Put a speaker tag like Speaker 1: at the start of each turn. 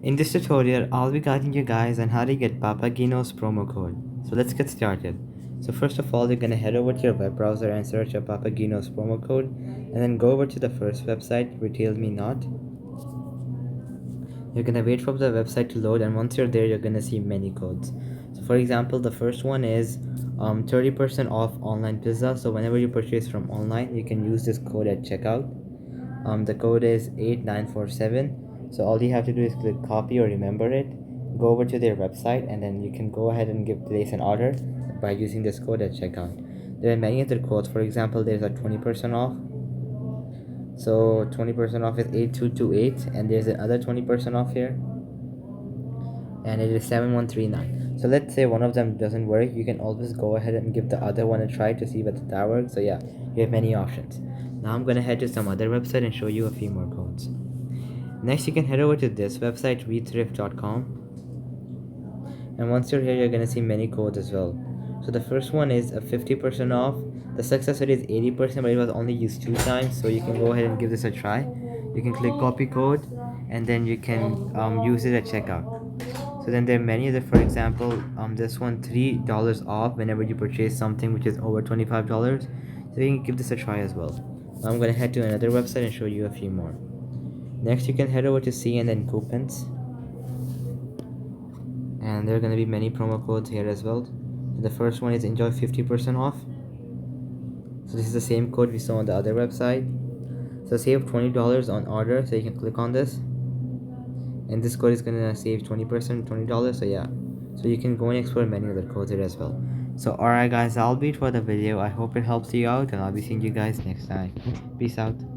Speaker 1: In this tutorial, I'll be guiding you guys on how to get Gino's promo code. So let's get started. So first of all, you're gonna head over to your web browser and search up Gino's promo code, and then go over to the first website, Retail Me Not. You're gonna wait for the website to load, and once you're there, you're gonna see many codes. So for example, the first one is 30% off online pizza. So whenever you purchase from online, you can use this code at checkout. The code is 8947. So all you have to do is click copy or remember it, go over to their website, and then you can go ahead and place an order by using this code at checkout. There are many other codes. For example, there's a 20% off. So 20% off is 8228, and there's another 20% off here, and it is 7139. So let's say one of them doesn't work, you can always go ahead and give the other one a try to see whether that works. So yeah, you have many options. Now I'm gonna head to some other website and show you a few more codes. Next, you can head over to this website, rethrift.com, and once you're here, you're gonna see many codes as well. So the first one is a 50% off. The success rate is 80%, but it was only used 2 times, so you can go ahead and give this a try. You can click copy code, and then you can use it at checkout. So then there are many other. For example, this one, $3 off whenever you purchase something which is over $25. So you can give this a try as well. Now I'm gonna head to another website and show you a few more. Next, you can head over to C and then coupons, and there are gonna be many promo codes here as well. The first one is enjoy 50% off. So this is the same code we saw on the other website. So save $20 on order. So you can click on this, and this code is gonna save 20%, $20. So yeah, so you can go and explore many other codes here as well. So alright guys, I'll be it for the video. I hope it helps you out, and I'll be seeing you guys next time. Peace out.